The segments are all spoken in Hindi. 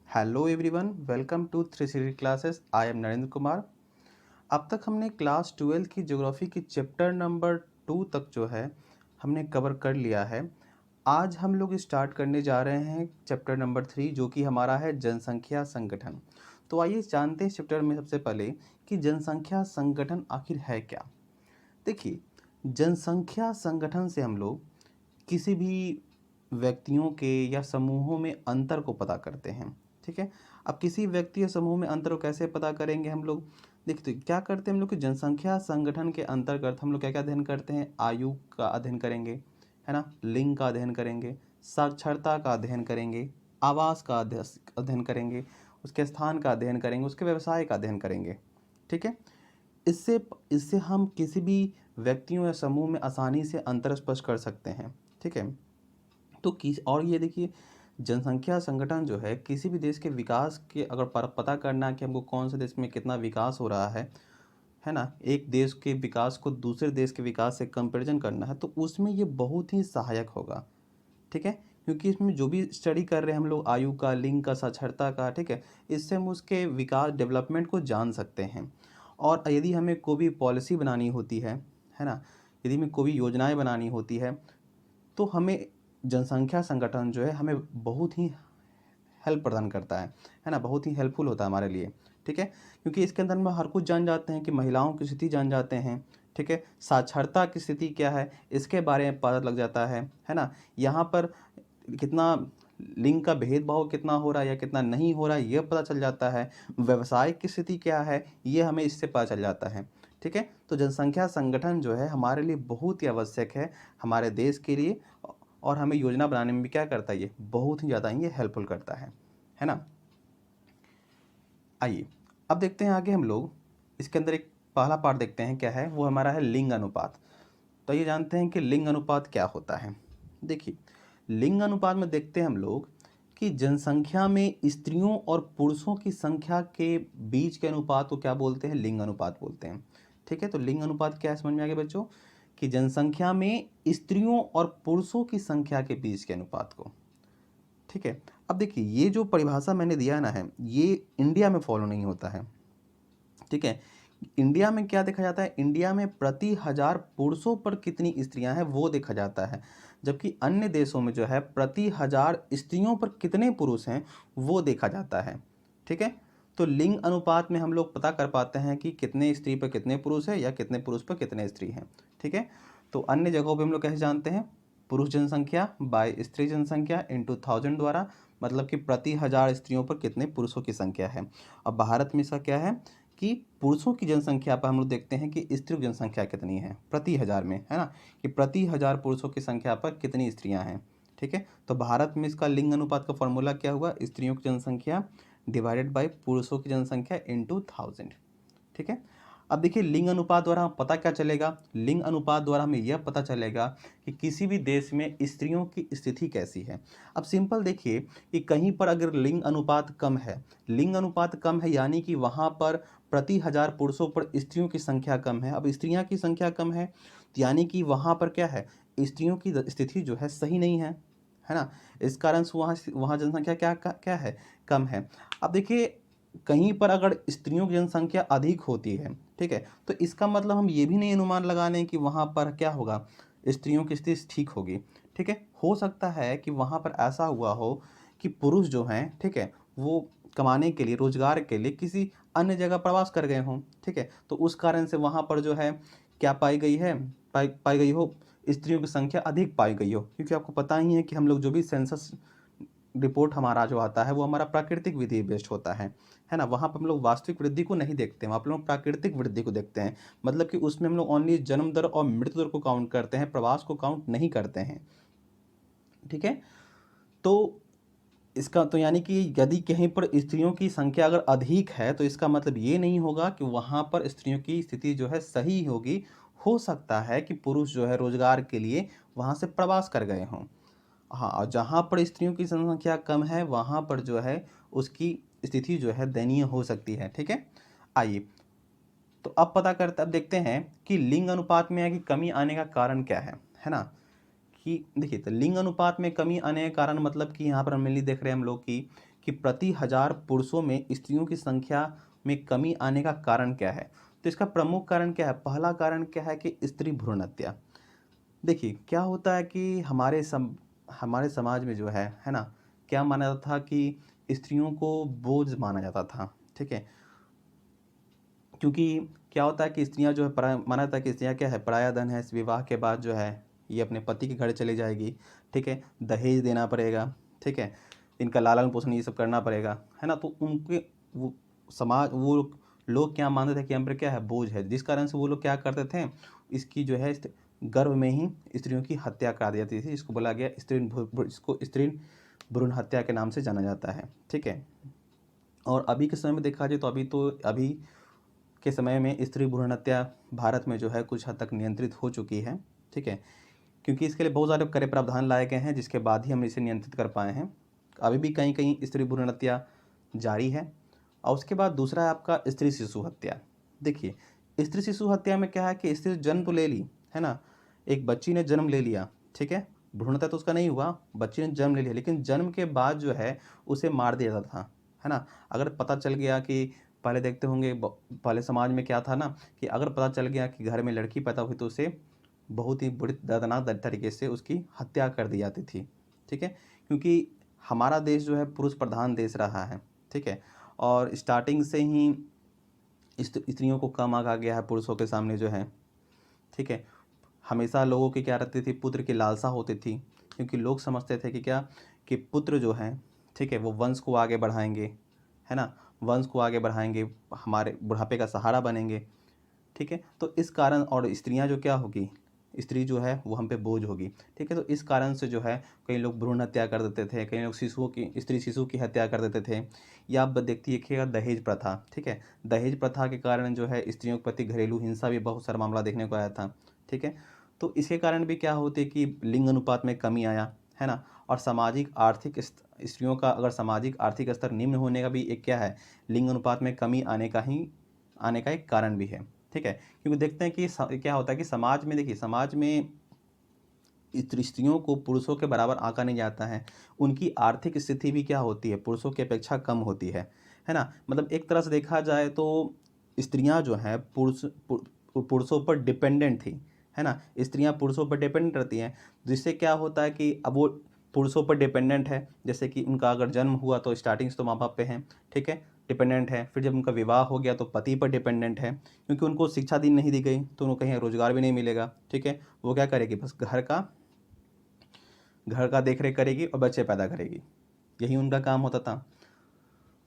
Hello everyone, welcome to 360 classes. I am Narendra Kumar. अब तक हमने क्लास 12 की ज्योग्राफी की चैप्टर नंबर 2 तक जो है हमने कवर कर लिया है। आज हम लोग स्टार्ट करने जा रहे हैं चैप्टर नंबर 3, जो कि हमारा है जनसंख्या संगठन। तो आइए जानते हैं चैप्टर में सबसे पहले कि जनसंख्या संगठन आखिर है क्या। देखिए, जनसंख्या संगठन से हम लोग किसी भी व्यक्तियों के या समूहों में अंतर को पता करते हैं। ठीक है। अब किसी व्यक्ति या समूह में अंतर को कैसे पता करेंगे हम लोग। देखते क्या करते हैं हम लोग कि जनसंख्या संगठन के अंतर्गत हम लोग क्या क्या अध्ययन करते हैं। आयु का अध्ययन करेंगे, है ना, लिंग का अध्ययन करेंगे, साक्षरता का अध्ययन करेंगे, आवास का अध्ययन करेंगे, उसके स्थान का अध्ययन करेंगे, उसके व्यवसाय का अध्ययन करेंगे। ठीक है। इससे इससे हम किसी भी व्यक्तियों या समूह में आसानी से अंतर स्पष्ट कर सकते हैं। ठीक है। तो किस और ये देखिए, जनसंख्या संगठन जो है किसी भी देश के विकास के अगर पता करना है कि हमको कौन से देश में कितना विकास हो रहा है ना, एक देश के विकास को दूसरे देश के विकास से कंपैरिजन करना है, तो उसमें ये बहुत ही सहायक होगा। ठीक है। क्योंकि इसमें जो भी स्टडी कर रहे हैं हम लोग आयु का, लिंग का, साक्षरता का, ठीक है, इससे हम उसके विकास डेवलपमेंट को जान सकते हैं। और यदि हमें कोई भी पॉलिसी बनानी होती है ना, यदि हमें कोई भी योजनाएं बनानी होती है, तो हमें जनसंख्या संगठन जो है हमें बहुत ही हेल्प प्रदान करता है ना, बहुत ही हेल्पफुल होता है हमारे लिए। ठीक है। क्योंकि इसके अंदर हम हर कुछ जान जाते हैं कि महिलाओं की स्थिति जान जाते हैं। ठीक है। साक्षरता की स्थिति क्या है इसके बारे में पता लग जाता है ना। यहाँ पर कितना लिंग का भेदभाव कितना हो रहा है या कितना नहीं हो रहा है ये पता चल जाता है। व्यवसाय की स्थिति क्या है ये हमें इससे पता चल जाता है। ठीक है। तो जनसंख्या संगठन जो है हमारे लिए बहुत ही आवश्यक है हमारे देश के लिए। और हमें योजना बनाने में भी क्या करता है, ये बहुत ही ज़्यादा ये हेल्पफुल करता है ना। आइए अब देखते हैं आगे हम लोग इसके अंदर एक पहला पार्ट देखते हैं क्या है, वो हमारा है लिंग अनुपात। तो ये जानते हैं कि लिंग अनुपात क्या होता है। देखिए, लिंग अनुपात में देखते हैं हम लोग कि जनसंख्या में स्त्रियों और पुरुषों की संख्या के बीच के अनुपात को क्या बोलते हैं, लिंग अनुपात बोलते हैं। ठीक है। तो लिंग अनुपात क्या है समझ में आ गया बच्चों, कि जनसंख्या में स्त्रियों और पुरुषों की संख्या के बीच के अनुपात को। ठीक है। अब देखिए, ये जो परिभाषा मैंने दिया ना है, ये इंडिया में फॉलो नहीं होता है। ठीक है। इंडिया में क्या देखा जाता है, इंडिया में प्रति हजार पुरुषों पर कितनी स्त्रियां हैं वो देखा जाता है, जबकि अन्य देशों में जो है प्रति हजार स्त्रियों पर कितने पुरुष हैं वो देखा जाता है। ठीक है। तो लिंग अनुपात में हम लोग पता कर पाते हैं कि कितने स्त्री पर कितने पुरुष है या कितने पुरुष पर कितने स्त्री हैं। ठीक है। तो अन्य जगहों पे हम लोग कैसे जानते हैं, पुरुष जनसंख्या बाय स्त्री जनसंख्या इंटू 1000 द्वारा, मतलब कि प्रति हजार स्त्रियों पर कितने पुरुषों की संख्या है। अब भारत में इसका क्या है कि पुरुषों की जनसंख्या पर हम लोग देखते हैं कि स्त्री जनसंख्या कितनी है प्रति हजार में, है ना, कि प्रति हजार पुरुषों की संख्या पर कितनी स्त्रियां हैं। ठीक है। तो भारत में इसका लिंग अनुपात का फॉर्मूला क्या हुआ, स्त्रियों की जनसंख्या डिवाइडेड बाय पुरुषों की जनसंख्या इंटू 1000। ठीक है। अब देखिए, लिंग अनुपात द्वारा हम पता क्या चलेगा, लिंग अनुपात द्वारा हमें यह पता चलेगा कि किसी भी देश में स्त्रियों की स्थिति कैसी है। अब सिंपल देखिए कि कहीं पर अगर लिंग अनुपात कम है, लिंग अनुपात कम है यानी कि वहाँ पर प्रति हजार पुरुषों पर स्त्रियों की संख्या कम है। अब स्त्रियां की संख्या कम है तो यानी कि वहाँ पर क्या है, स्त्रियों की स्थिति जो है सही नहीं है ना। इस कारण से वहाँ वहाँ जनसंख्या क्या है, कम है। अब देखिए, कहीं पर अगर स्त्रियों की जनसंख्या अधिक होती है, ठीक है, तो इसका मतलब हम ये भी नहीं अनुमान लगा लें कि वहाँ पर क्या होगा, स्त्रियों की स्थिति ठीक होगी। ठीक है। हो सकता है कि वहाँ पर ऐसा हुआ हो कि पुरुष जो हैं, ठीक है, वो कमाने के लिए, रोजगार के लिए किसी अन्य जगह प्रवास कर गए हों। ठीक है। तो उस कारण से वहाँ पर जो है क्या पाई गई है, पाई गई हो, स्त्रियों की संख्या अधिक पाई गई हो। क्योंकि आपको पता ही है कि हम लोग जो भी सेंसस रिपोर्ट हमारा जो आता है वो हमारा प्राकृतिक विधि बेस्ड होता है ना। वहाँ पर हम लोग वास्तविक वृद्धि को नहीं देखते हैं, वहाँ पर हम लोग प्राकृतिक वृद्धि को देखते हैं। मतलब कि उसमें हम लोग ओनली जन्म दर और मृत्यु दर को काउंट करते हैं, प्रवास को काउंट नहीं करते हैं। ठीक है। तो इसका तो यानी कि यदि कहीं पर स्त्रियों की संख्या अगर अधिक है तो इसका मतलब ये नहीं होगा कि वहाँ पर स्त्रियों की स्थिति जो है सही होगी। हो सकता है कि पुरुष जो है रोजगार के लिए वहाँ से प्रवास कर गए हों। हाँ, और जहाँ पर स्त्रियों की जनसंख्या कम है वहाँ पर जो है उसकी स्थिति जो है दयनीय हो सकती है। ठीक है। आइए, तो अब पता करते, अब देखते हैं कि लिंग अनुपात में की कमी आने का कारण क्या है ना। कि देखिए, तो लिंग अनुपात में कमी आने का कारण मतलब कि यहाँ पर मेनली देख रहे हैं हम लोग कि कि प्रति 1000 पुरुषों में स्त्रियों की संख्या में कमी आने का कारण क्या है। तो इसका प्रमुख कारण क्या है? पहला कारण क्या है कि स्त्री भ्रूण हत्या। देखिए क्या होता है कि हमारे समाज में जो है ना, क्या माना जाता था कि स्त्रियों को बोझ माना जाता था, ठीक है। क्योंकि क्या होता है कि स्त्रियां जो है माना जाता है कि स्त्रियां क्या है, पराया धन है, इस विवाह के बाद जो है ये अपने पति के घर चली जाएगी, ठीक है, दहेज देना पड़ेगा, ठीक है, इनका लालन पोषण ये सब करना पड़ेगा, है ना। तो उनके वो वो लोग क्या मानते थे कि हम पर क्या है, बोझ है, जिस कारण से वो लोग क्या करते थे, इसकी जो है गर्भ में ही स्त्रियों की हत्या करा दी जाती थी, जिसको बोला गया इसको स्त्री भ्रूण हत्या के नाम से जाना जाता है, ठीक है। और अभी के समय में देखा जाए तो अभी के समय में स्त्री भ्रूण हत्या भारत में जो है कुछ हद तक नियंत्रित हो चुकी है, ठीक है, क्योंकि इसके लिए बहुत सारे कड़े प्रावधान लाए गए हैं, जिसके बाद ही हम इसे नियंत्रित कर पाए हैं। अभी भी कहीं कहीं स्त्री भ्रूण हत्या जारी है। और उसके बाद दूसरा है आपका स्त्री शिशु हत्या। देखिए स्त्री शिशु हत्या में क्या है कि स्त्री जन्म तो ले ली, है ना, एक बच्ची ने जन्म ले लिया, ठीक है, भ्रूण हत्या तो उसका नहीं हुआ, बच्ची ने जन्म ले लिया, लेकिन जन्म के बाद जो है उसे मार दिया जाता था, है ना। अगर पता चल गया कि पहले देखते होंगे पहले समाज में क्या था ना, कि अगर पता चल गया कि घर में लड़की पैदा हुई तो उसे बहुत ही बुरी दर्दनाक तरीके से उसकी हत्या कर दी जाती थी, ठीक है। क्योंकि हमारा देश जो है पुरुष प्रधान देश रहा है, ठीक है, और स्टार्टिंग से ही स्त्रियों को कम आंका गया है पुरुषों के सामने जो है, ठीक है। हमेशा लोगों की क्या रहती थी, पुत्र की लालसा होती थी, क्योंकि लोग समझते थे कि क्या, कि पुत्र जो हैं, ठीक है, वो वंश को आगे बढ़ाएंगे, है ना, वंश को आगे बढ़ाएंगे, हमारे बुढ़ापे का सहारा बनेंगे, ठीक है। तो इस कारण, और स्त्रियां जो क्या होगी, स्त्री जो है वो हम पे बोझ होगी, ठीक है। तो इस कारण से जो है कई लोग भ्रूण हत्या कर देते थे, कई लोग स्त्री शिशु की हत्या कर देते थे। या आप देखिएगा दहेज प्रथा, ठीक है, दहेज प्रथा के कारण जो है स्त्रियों के प्रति घरेलू हिंसा भी बहुत सारा मामला देखने को आया था, ठीक है। तो इसके कारण भी क्या होती है कि लिंग अनुपात में कमी आया, है ना। और सामाजिक आर्थिक स्त्रियों का अगर सामाजिक आर्थिक स्तर निम्न होने का भी एक क्या है, लिंग अनुपात में कमी आने का एक कारण भी है, ठीक है। क्योंकि देखते हैं कि क्या होता है कि समाज में, देखिए समाज में स्त्रियों को पुरुषों के बराबर आंका नहीं जाता है, उनकी आर्थिक स्थिति भी क्या होती है, पुरुषों की अपेक्षा कम होती है ना। मतलब एक तरह से देखा जाए तो स्त्रियां जो हैं पुरुषों पर डिपेंडेंट थी, है ना, स्त्रियां पुरुषों पर डिपेंडेंट रहती हैं, जिससे क्या होता है कि अब वो पुरुषों पर डिपेंडेंट है, जैसे कि उनका अगर जन्म हुआ तो स्टार्टिंग से तो माँ बाप पे हैं, ठीक है, डिपेंडेंट है, फिर जब उनका विवाह हो गया तो पति पर डिपेंडेंट है, क्योंकि उनको शिक्षा दी नहीं दी गई तो उनको कहीं रोजगार भी नहीं मिलेगा, ठीक है। वो क्या करेगी, बस घर का देख रेख करेगी और बच्चे पैदा करेगी, यही उनका काम होता था।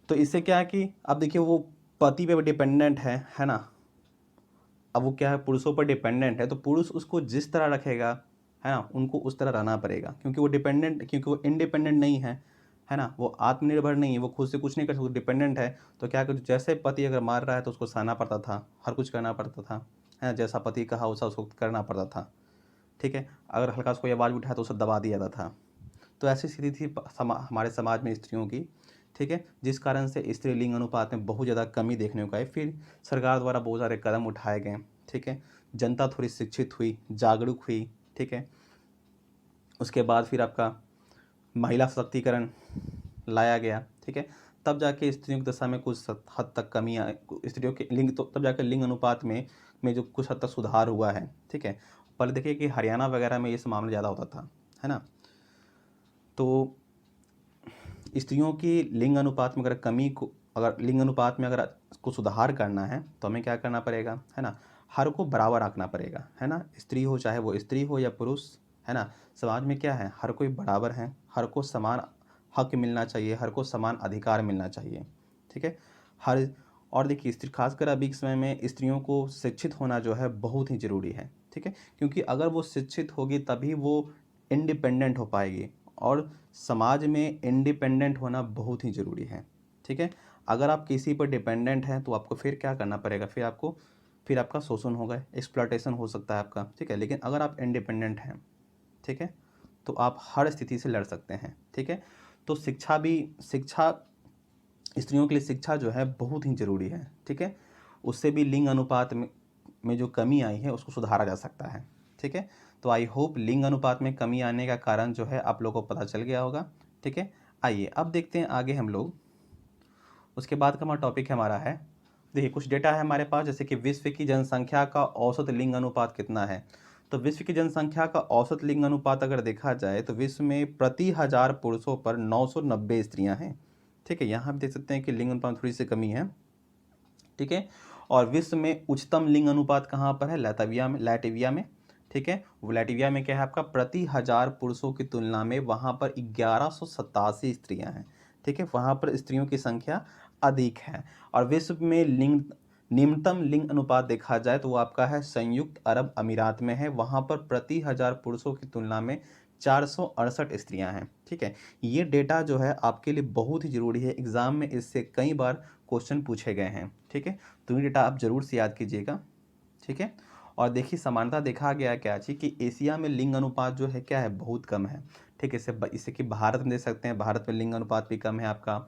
तो इससे क्या है कि अब देखिए वो पति पे डिपेंडेंट है ना, अब वो क्या है, पुरुषों पर डिपेंडेंट है, तो पुरुष उसको जिस तरह रखेगा, है ना, उनको उस तरह रहना पड़ेगा, क्योंकि वो इंडिपेंडेंट नहीं है ना, वो आत्मनिर्भर नहीं है, वो खुद से कुछ नहीं कर सकता, डिपेंडेंट है। तो क्या कर, जैसे पति अगर मार रहा है तो उसको सहना पड़ता था, हर कुछ करना पड़ता था, है ना, जैसा पति कहा वैसा उसको करना पड़ता था, ठीक है। अगर हल्का सा कोई आवाज़ उठाया तो उसे दबा दिया जाता था। तो ऐसी स्थिति थी हमारे समाज में स्त्रियों की, ठीक है, जिस कारण से स्त्री लिंग अनुपात में बहुत ज़्यादा कमी देखने को आई। फिर सरकार द्वारा बहुत सारे कदम उठाए गए, ठीक है, जनता थोड़ी शिक्षित हुई, जागरूक हुई, ठीक है। उसके बाद फिर आपका महिला सशक्तिकरण लाया गया, ठीक है, तब जाके स्त्रियों की दशा में कुछ हद तक कमी आई, स्त्रियों के लिंग, तो तब जाकर लिंग अनुपात में जो कुछ हद तक सुधार हुआ है, ठीक है। पहले देखिए कि हरियाणा वगैरह में ये मामला ज़्यादा होता था, है ना। तो स्त्रियों की लिंग अनुपात में अगर लिंग अनुपात में अगर को सुधार करना है तो हमें क्या करना पड़ेगा, है ना, हर को बराबर आंकना पड़ेगा, है ना, स्त्री हो चाहे वो स्त्री हो या पुरुष, है ना। समाज में क्या है, हर कोई बराबर है, हर को समान हक मिलना चाहिए, हर को समान अधिकार मिलना चाहिए, ठीक है। हर और देखिए स्त्री, खासकर अभी के समय में स्त्रियों को शिक्षित होना जो है बहुत ही ज़रूरी है, ठीक है, क्योंकि अगर वो शिक्षित होगी तभी वो इंडिपेंडेंट हो पाएगी, और समाज में इंडिपेंडेंट होना बहुत ही ज़रूरी है, ठीक है। अगर आप किसी पर डिपेंडेंट हैं तो आपको फिर क्या करना पड़ेगा, फिर आपका शोषण होगा, एक्सप्लॉयटेशन हो सकता है आपका, ठीक है। लेकिन अगर आप इंडिपेंडेंट हैं, ठीक है, तो आप हर स्थिति से लड़ सकते हैं, ठीक है। तो शिक्षा स्त्रियों के लिए शिक्षा जो है बहुत ही ज़रूरी है, ठीक है। उससे भी लिंग अनुपात में जो कमी आई है उसको सुधारा जा सकता है, ठीक है। तो आई होप लिंग अनुपात में कमी आने का कारण जो है आप लोगों को पता चल गया होगा, ठीक है। आइए अब देखते हैं आगे हम लोग। उसके बाद का हमारा टॉपिक हमारा है, देखिए कुछ डेटा है हमारे पास, जैसे कि विश्व की जनसंख्या का औसत लिंग अनुपात कितना है। तो विश्व की जनसंख्या का औसत लिंग अनुपात अगर देखा जाए तो विश्व में प्रति 1000 पुरुषों पर 990 स्त्रियां हैं। ठीक है, यहाँ आप देख सकते हैं कि लिंग अनुपात थोड़ी सी कमी है। ठीक है, और विश्व में उच्चतम लिंग अनुपात कहाँ पर है, लैटविया में। ठीक है, वो लैटविया में क्या है आपका, प्रति 1000 पुरुषों की तुलना में वहाँ पर 1187 स्त्रियां हैं। ठीक है, वहाँ पर स्त्रियों की संख्या अधिक है। और विश्व में निम्नतम लिंग अनुपात देखा जाए तो वो आपका है संयुक्त अरब अमीरात में है, वहाँ पर प्रति 1000 पुरुषों की तुलना में 468 स्त्रियां हैं। ठीक है, ये डेटा जो है आपके लिए बहुत ही ज़रूरी है, एग्ज़ाम में इससे कई बार क्वेश्चन पूछे गए हैं। ठीक है, तो ये डेटा आप ज़रूर से याद कीजिएगा। ठीक है, और देखिए समानता देखा गया क्या चीज़ कि एशिया में लिंग अनुपात जो है क्या है, बहुत कम है। ठीक है, इससे कि भारत में दे सकते हैं, भारत में लिंग अनुपात भी कम है आपका।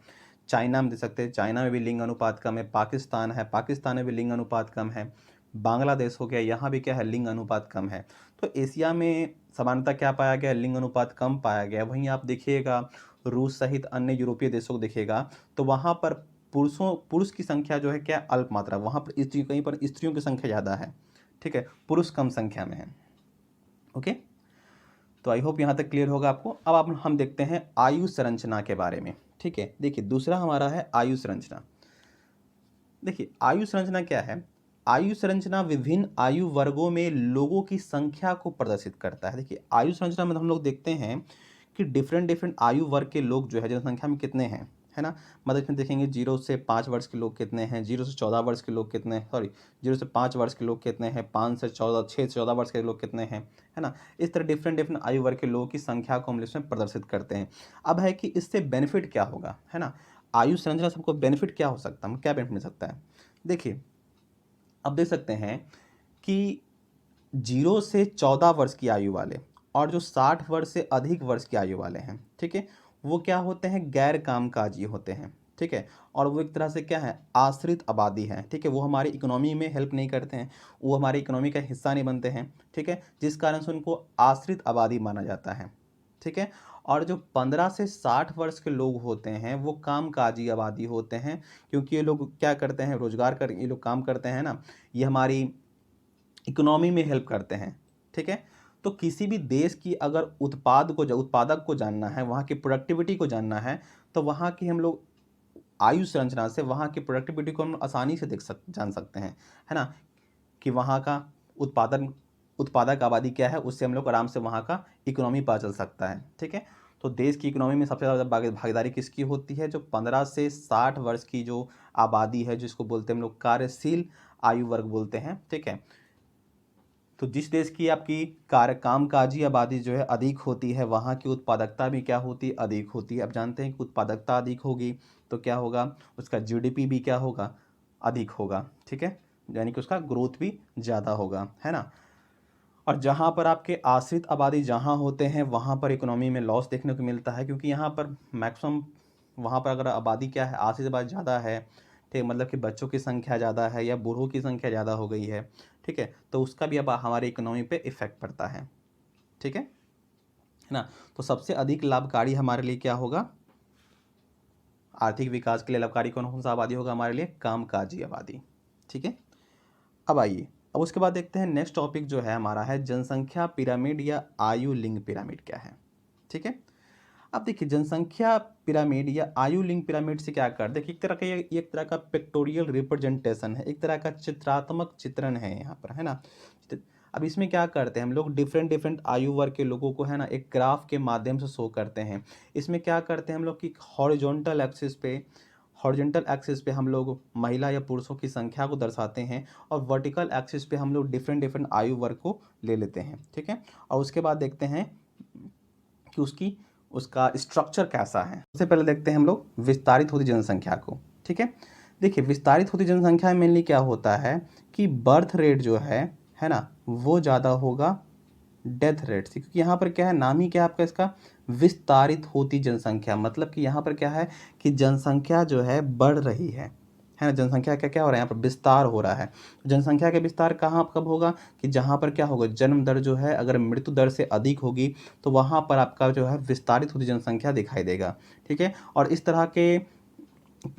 चाइना में दे सकते हैं, चाइना में भी लिंग अनुपात कम है। पाकिस्तान है, पाकिस्तान में भी लिंग अनुपात कम है। बांग्लादेश हो गया, यहाँ भी क्या है, लिंग अनुपात कम है। तो एशिया में समानता क्या पाया गया, लिंग अनुपात कम पाया गया। वहीं आप देखिएगा रूस सहित अन्य यूरोपीय देशों को देखिएगा तो वहाँ पर पुरुष की संख्या जो है क्या, अल्प मात्रा, वहाँ पर स्त्री, कहीं पर स्त्रियों की संख्या ज़्यादा है। ठीक है, पुरुष कम संख्या में है। ओके, तो आई होप यहाँ तक क्लियर होगा आपको। अब आप हम देखते हैं आयु संरचना के बारे में। ठीक है, देखिए दूसरा हमारा है आयु संरचना। देखिए आयु संरचना क्या है, आयु संरचना विभिन्न आयु वर्गों में लोगों की संख्या को प्रदर्शित करता है। देखिए आयु संरचना में हम लोग देखते हैं कि डिफरेंट डिफरेंट आयु वर्ग के लोग जो है जनसंख्या में कितने हैं, है ना। मतलब इसमें देखेंगे 0 से 5 वर्ष के लोग कितने हैं, 0 से 14 वर्ष के लोग कितने हैं, सॉरी 0 से 5 वर्ष के लोग कितने हैं, 5 से 14, 6 से 14 वर्ष के लोग कितने हैं, है ना। इस तरह डिफरेंट डिफरेंट आयु वर्ग के लोगों की संख्या को हम इसमें प्रदर्शित करते हैं। अब है कि इससे बेनिफिट क्या होगा, है ना। आयु संरचना से हमको बेनिफिट क्या हो सकता है, क्या बेनिफिट मिल सकता है। देखिए अब देख सकते हैं कि 0 से 14 वर्ष की आयु वाले और जो 60 वर्ष से अधिक वर्ष की आयु वाले हैं, ठीक है, वो क्या होते हैं, गैर कामकाजी होते हैं। ठीक है, और वो एक तरह से क्या है, आश्रित आबादी है। ठीक है, वो हमारी इकोनॉमी में हेल्प नहीं करते हैं, वो हमारी इकोनॉमी का हिस्सा नहीं बनते हैं। ठीक है, जिस कारण से उनको आश्रित आबादी माना जाता है। ठीक है, और जो 15 से 60 वर्ष के लोग होते हैं वो कामकाजी आबादी होते हैं, क्योंकि ये लोग क्या करते हैं, रोजगार कर, ये लोग काम करते हैं ना, ये हमारी इकोनॉमी में हेल्प करते हैं। ठीक है, तो किसी भी देश की अगर उत्पादक को जानना है, वहाँ की प्रोडक्टिविटी को जानना है, तो वहाँ की हम लोग आयु संरचना से वहाँ की प्रोडक्टिविटी को हम आसानी से जान सकते हैं, है ना, कि वहाँ का उत्पादक आबादी क्या है, उससे हम लोग आराम से वहाँ का इकोनॉमी पता चल सकता है। ठीक है, तो देश की इकोनॉमी में सबसे ज़्यादा भागीदारी किसकी होती है, जो 15 से 60 वर्ष की जो आबादी है, जिसको बोलते हैं हम लोग कार्यशील आयु वर्ग बोलते हैं। ठीक है, तो जिस देश की आपकी कामकाजी आबादी जो है अधिक होती है, वहाँ की उत्पादकता भी क्या होती है, अधिक होती है। अब जानते हैं कि उत्पादकता अधिक होगी तो क्या होगा, उसका जीडीपी भी क्या होगा, अधिक होगा। ठीक है, यानी कि उसका ग्रोथ भी ज़्यादा होगा, है ना। और जहाँ पर आपके आश्रित आबादी जहाँ होते हैं वहाँ पर इकोनॉमी में लॉस देखने को मिलता है, क्योंकि यहाँ पर मैक्सिमम, वहाँ पर अगर आबादी क्या है, आश्रित आबादी ज़्यादा है, ठीक, मतलब कि बच्चों की संख्या ज़्यादा है या बूढ़ों की संख्या ज़्यादा हो गई है, ठीक है, तो उसका भी अब हमारे इकोनॉमी पे इफ़ेक्ट पड़ता है। ठीक है ना। तो सबसे अधिक लाभकारी हमारे लिए क्या होगा, आर्थिक विकास के लिए लाभकारी कौन सा आबादी होगा हमारे लिए, कामकाजी आबादी। ठीक है, अब आइए, अब उसके बाद देखते हैं नेक्स्ट टॉपिक जो है हमारा है जनसंख्या पिरामिड या आयु लिंग पिरामिड क्या है। ठीक है, अब देखिए जनसंख्या पिरामिड या आयु लिंग पिरामिड से क्या कर, देखिए एक तरह का पिक्टोरियल रिप्रेजेंटेशन है, एक तरह का चित्रात्मक चित्रण है यहाँ पर, है ना। अब इसमें क्या करते हैं हम लोग, डिफरेंट डिफरेंट आयु वर्ग के लोगों को, है ना, एक ग्राफ के माध्यम से शो करते हैं। इसमें क्या करते हैं हम लोग कि हॉरिजॉन्टल एक्सिस पे हम लोग महिला या पुरुषों की संख्या को दर्शाते हैं, और वर्टिकल एक्सिस पे हम लोग डिफरेंट डिफरेंट आयु वर्ग को ले लेते हैं। ठीक है, और उसके बाद देखते हैं कि उसका स्ट्रक्चर कैसा है। सबसे पहले देखते हैं हम लोग विस्तारित होती जनसंख्या को। ठीक है, देखिए विस्तारित होती जनसंख्या में मेनली क्या होता है कि बर्थ रेट जो है ना, वो ज़्यादा होगा डेथ रेट से, क्योंकि यहाँ पर क्या है, नाम ही क्या है आपका इसका, विस्तारित होती जनसंख्या, मतलब कि यहाँ पर क्या है कि जनसंख्या जो है बढ़ रही है है ना, जनसंख्या का क्या हो रहा है यहाँ पर विस्तार हो रहा है। जनसंख्या का विस्तार कहाँ कब होगा कि जहाँ पर क्या होगा, जन्म दर जो है अगर मृत्यु दर से अधिक होगी तो वहाँ पर आपका जो है विस्तारित होती जनसंख्या दिखाई देगा। ठीक है, और इस तरह के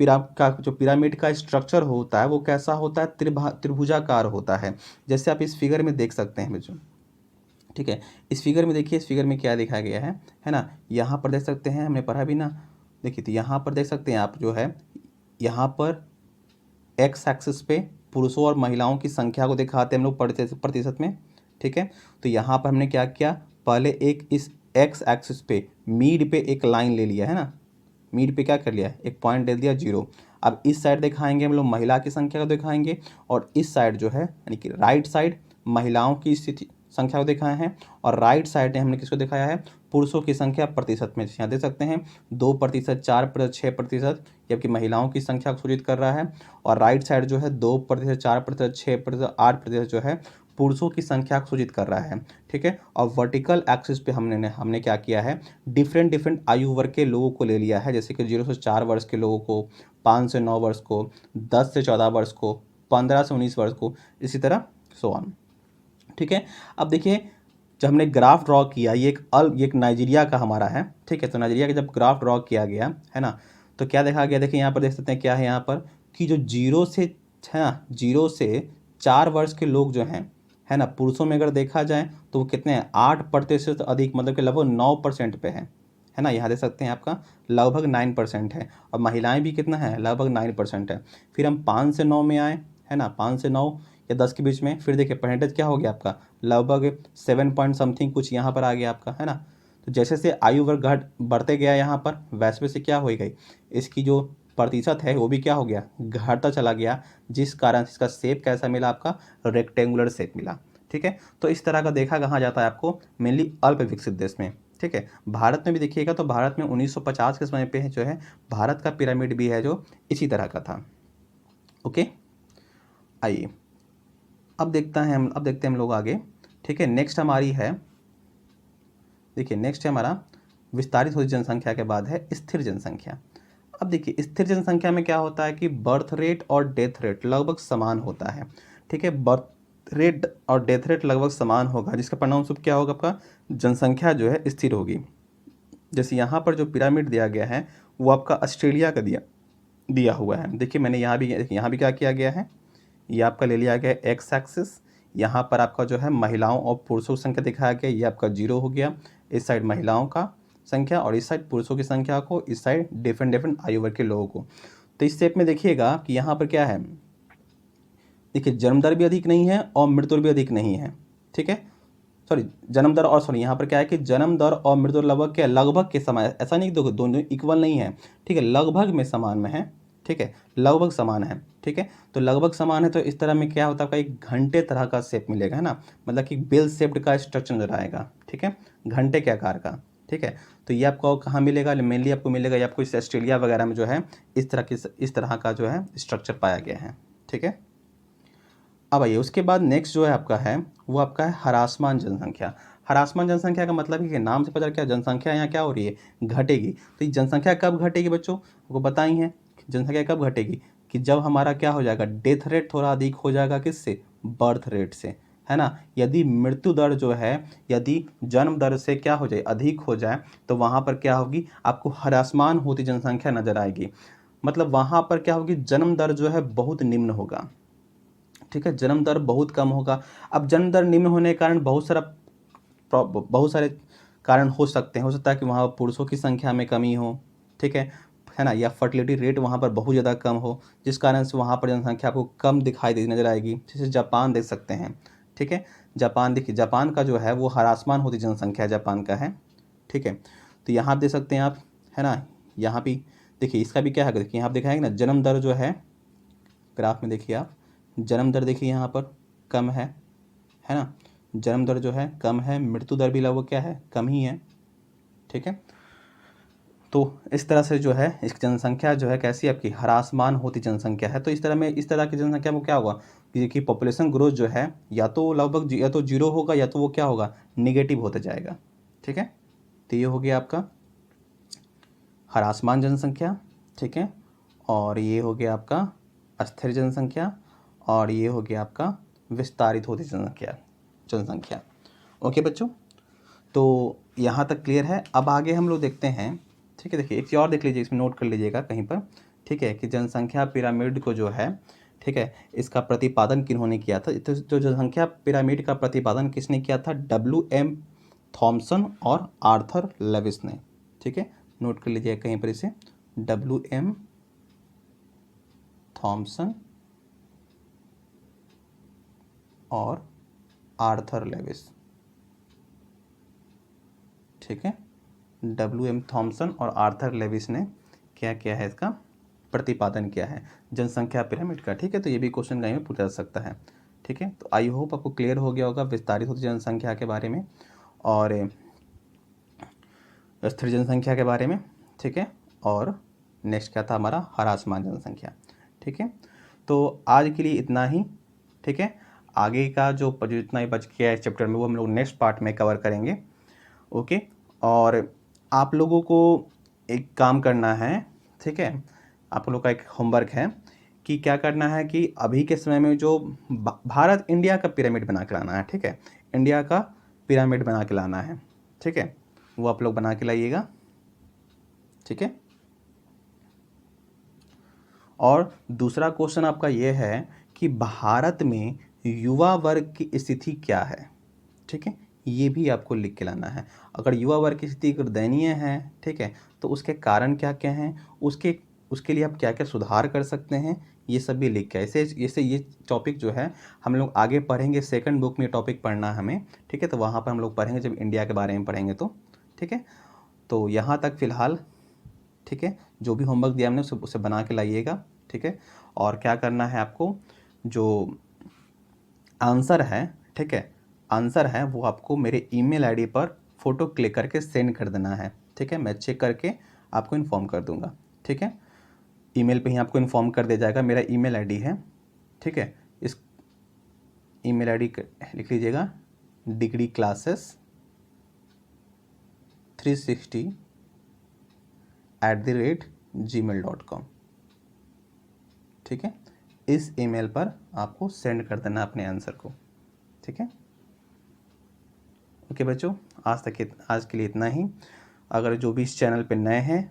जो पिरामिड का स्ट्रक्चर होता है वो कैसा होता है, त्रिभुजाकार होता है, जैसे आप इस फिगर में देख सकते हैं बच्चों। ठीक है, इस फिगर में देखिए, इस फिगर में क्या दिखाया गया है ना, यहाँ पर देख सकते हैं, हमने पढ़ा भी ना, देखिए तो यहाँ पर देख सकते हैं आप जो है, यहाँ पर एक्स एक्सिस पे पुरुषों और महिलाओं की संख्या को दिखाते हैं हम लोग प्रतिशत में। ठीक है, तो यहाँ पर हमने क्या किया, पहले एक इस एक्स एक्सिस पे मीड पे एक लाइन ले लिया है ना, मीड पे क्या कर लिया, एक पॉइंट दे दिया 0। अब इस साइड दिखाएंगे हम लोग महिला की संख्या को दिखाएंगे, और इस साइड जो है यानी कि राइट साइड महिलाओं की स्थिति संख्या को दिखाए हैं, और राइट साइड में हमने किसको दिखाया है, पुरुषों की संख्या प्रतिशत में। यहाँ देख सकते हैं 2%, 4%, 6%, जबकि महिलाओं की संख्या को सूचित कर रहा है, और राइट साइड जो है 2%, 4%, 6%, 8% जो है पुरुषों की संख्या को सूचित कर रहा है। ठीक है, और वर्टिकल एक्सिस पे हमने क्या किया है, डिफरेंट आयु वर्ग के लोगों को ले लिया है, जैसे कि 0 से 4 वर्ष के लोगों को, 5 से 9 वर्ष को, 10 से 14 वर्ष को, 15 से 19 वर्ष को, इसी तरह सो ऑन। ठीक है, अब देखिए जब हमने ग्राफ ड्रॉ किया, ये एक नाइजीरिया का हमारा है। ठीक है, तो नाइजीरिया का जब ग्राफ ड्रॉ किया गया है ना, तो क्या देखा गया, देखिए यहाँ पर देख सकते हैं क्या है यहाँ पर, कि जो 0 से है ना 0 से 4 वर्ष के लोग जो हैं, है ना, पुरुषों में अगर देखा जाए तो वो कितने हैं, 8% अधिक, मतलब कि लगभग 9% पे है ना, यहाँ देख सकते हैं आपका लगभग 9% है, और महिलाएं भी कितना है, लगभग 9% है। फिर हम 5 से 9 में आए, है ना, 5 से 9 या 10 के बीच में, फिर देखिए परसेंटेज क्या हो गया आपका, लगभग 7 पॉइंट समथिंग कुछ यहाँ पर आ गया आपका, है ना। तो जैसे से आयु वर्ग बढ़ते गया यहाँ पर, वैसे से क्या हो गई, इसकी जो प्रतिशत है वो भी क्या हो गया, घटता चला गया, जिस कारण इसका शेप कैसा मिला आपका, रेक्टेंगुलर शेप मिला। ठीक है, तो इस तरह का देखा कहाँ जाता है आपको, मेनली अल्प विकसित देश में। ठीक है, भारत में भी देखिएगा तो भारत में 1950 के समय पे जो है भारत का पिरामिड भी है जो इसी तरह का था। ओके, आइए अब देखते हैं हम लोग आगे। ठीक है, नेक्स्ट हमारी है, देखिए नेक्स्ट है हमारा विस्तारित हुई जनसंख्या के बाद है स्थिर जनसंख्या। अब देखिए स्थिर जनसंख्या में क्या होता है कि बर्थ रेट और डेथ रेट लगभग समान होता है। ठीक है, बर्थ रेट और डेथ रेट लगभग समान होगा, जिसका परिणाम स्वरूप क्या होगा, आपका जनसंख्या जो है स्थिर होगी। जैसे यहाँ पर जो पिरामिड दिया गया है वो आपका ऑस्ट्रेलिया का दिया हुआ है। देखिए मैंने यहाँ भी क्या किया गया है, ये आपका ले लिया गया है एक्स एक्सिस, यहाँ पर आपका जो है महिलाओं और पुरुषों की संख्या दिखाया गया, ये आपका 0 हो गया, इस साइड महिलाओं का संख्या और इस साइड पुरुषों की संख्या को, इस साइड डिफरेंट आयु वर्ग के लोगों को। तो इस स्टेप में देखिएगा कि यहाँ पर क्या है, देखिए जन्म दर भी अधिक नहीं है और मृत्यु दर भी अधिक नहीं है। ठीक है, यहाँ पर क्या है कि जन्म दर और मृत्यु दर लगभग के समान, ऐसा नहीं कि दोनों इक्वल नहीं है। ठीक है, लगभग में समान में है। ठीक है, लगभग समान है। ठीक है, तो लगभग समान है, तो इस तरह में क्या होता है, आपका एक घंटे तरह का शेप मिलेगा, है ना, मतलब कि बेल शेप्ड का स्ट्रक्चर नजर आएगा। ठीक है, घंटे के आकार का। ठीक है, तो ये आपको कहाँ मिलेगा, मेनली आपको मिलेगा ये आपको इस ऑस्ट्रेलिया वगैरह में जो है इस तरह का जो है स्ट्रक्चर पाया गया है। ठीक है, अब आइए उसके बाद नेक्स्ट जो है आपका है वो आपका है ह्रासमान जनसंख्या। ह्रासमान जनसंख्या का मतलब है कि नाम से पता क्या, जनसंख्या यहाँ क्या हो रही है, घटेगी। तो ये जनसंख्या कब घटेगी बच्चों, आपको पता ही है, जनसंख्या कब घटेगी कि जब हमारा क्या हो जाएगा, डेथ रेट थोड़ा अधिक हो जाएगा, किससे, बर्थ रेट से, है ना। यदि मृत्यु दर जो है, यदि जन्म दर से क्या हो जाए, अधिक हो जाए, तो वहाँ पर क्या होगी, आपको ह्रासमान होती जनसंख्या नजर आएगी। मतलब वहाँ पर क्या होगी, जन्म दर जो है बहुत निम्न होगा। ठीक है, जन्म दर बहुत कम होगा। अब जन्म दर निम्न होने के कारण बहुत सारे कारण हो सकते हैं। हो सकता है कि वहाँ पुरुषों की संख्या में कमी हो, ठीक है ना, या फर्टिलिटी रेट वहाँ पर बहुत ज़्यादा कम हो, जिस कारण से वहाँ पर जनसंख्या आपको कम दिखाई दे नजर आएगी। जैसे जापान देख सकते हैं। ठीक है, जापान देखिए, जापान का जो है वो ह्रासमान होती जनसंख्या जापान का है। ठीक है, तो यहाँ देख सकते हैं आप, है ना, यहाँ भी देखिए इसका भी क्या है, देखिए यहाँ दिखाएंगे ना, जन्म दर जो है ग्राफ में देखिए आप, जन्म दर देखिए यहाँ पर कम है ना, जन्म दर जो है कम है, मृत्यु दर भी लगभग क्या है, कम ही है। ठीक है, तो इस तरह से जो है इस जनसंख्या जो है कैसी आपकी ह्रासमान होती जनसंख्या है। तो इस तरह की जनसंख्या में क्या होगा कि पॉपुलेशन ग्रोथ जो है या तो लगभग या तो 0 होगा या तो वो क्या होगा, निगेटिव होते जाएगा। ठीक है, तो ये हो गया आपका ह्रासमान जनसंख्या। ठीक है, और ये हो गया आपका स्थिर जनसंख्या और ये हो गया आपका विस्तारित होती जनसंख्या। ओके बच्चों, तो यहाँ तक क्लियर है। अब आगे हम लोग देखते हैं, ठीक है। देखिए एक चीज़ और देख लीजिए, इसमें नोट कर लीजिएगा कहीं पर, ठीक है, कि जनसंख्या पिरामिड को जो है, ठीक है, इसका प्रतिपादन किन्होंने किया था। तो जो जनसंख्या पिरामिड का प्रतिपादन किसने किया था? WM थॉमसन और आर्थर लेविस ने, ठीक है। नोट कर लीजिए कहीं पर इसे, WM थॉमसन और आर्थर लेविस, ठीक है। WM थॉमसन और आर्थर लेविस ने क्या किया है? इसका प्रतिपादन किया है जनसंख्या पिरामिड का, ठीक है। तो ये भी क्वेश्चन कहीं में पूछा जा सकता है, ठीक है। तो आई होप आपको क्लियर हो गया होगा विस्तारित होती जनसंख्या के बारे में और स्थिर जनसंख्या के बारे में, ठीक है। और नेक्स्ट क्या था हमारा? ह्रासमान जनसंख्या, ठीक है। तो आज के लिए इतना ही, ठीक है। आगे का जो जितना ही बच गया है चैप्टर में वो हम लोग नेक्स्ट पार्ट में कवर करेंगे। ओके, और आप लोगों को एक काम करना है, ठीक है। आप लोगों का एक होमवर्क है कि क्या करना है कि अभी के समय में जो भारत इंडिया का पिरामिड बना के लाना है, ठीक है। इंडिया का पिरामिड बना के लाना है, ठीक है। वो आप लोग बना के लाइएगा, ठीक है। और दूसरा क्वेश्चन आपका ये है कि भारत में युवा वर्ग की स्थिति क्या है, ठीक है। ये भी आपको लिख के लाना है। अगर युवा वर्ग की स्थिति अगर दयनीय है, ठीक है, तो उसके कारण क्या क्या हैं, उसके लिए आप क्या क्या सुधार कर सकते हैं, ये सब भी लिख के ऐसे ये टॉपिक जो है हम लोग आगे पढ़ेंगे। सेकंड बुक में टॉपिक पढ़ना है हमें, ठीक है। तो वहाँ पर हम लोग पढ़ेंगे जब इंडिया के बारे में पढ़ेंगे तो, ठीक है। तो यहाँ तक फ़िलहाल, ठीक है, जो भी होमवर्क दिया हमने उसे बना के लाइएगा, ठीक है। और क्या करना है आपको, जो आंसर है, ठीक है, आंसर है वो आपको मेरे ईमेल आईडी पर फ़ोटो क्लिक करके सेंड कर देना है, ठीक है। मैं चेक करके आपको इन्फॉर्म कर दूंगा, ठीक है। ईमेल पे ही आपको इन्फॉर्म कर दिया जाएगा। मेरा ईमेल आईडी है, ठीक है। इस ईमेल आईडी लिख लीजिएगा, degreeclasses360@gmail.com, ठीक है। इस ईमेल पर आपको सेंड कर देना अपने आंसर को, ठीक है। ओके बच्चों, आज के लिए इतना ही। अगर जो भी इस चैनल पे नए हैं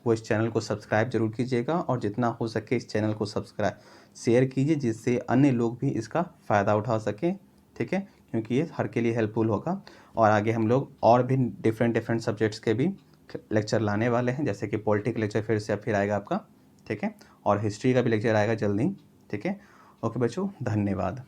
वो इस चैनल को सब्सक्राइब जरूर कीजिएगा और जितना हो सके इस चैनल को सब्सक्राइब शेयर कीजिए, जिससे अन्य लोग भी इसका फ़ायदा उठा सकें, ठीक है। क्योंकि ये हर के लिए हेल्पफुल होगा। और आगे हम लोग और भी डिफरेंट सब्जेक्ट्स के भी लेक्चर लाने वाले हैं, जैसे कि पॉलिटिकल लेक्चर फिर आएगा आपका, ठीक है। और हिस्ट्री का भी लेक्चर आएगा जल्दी, ठीक है। ओके बच्चों, धन्यवाद।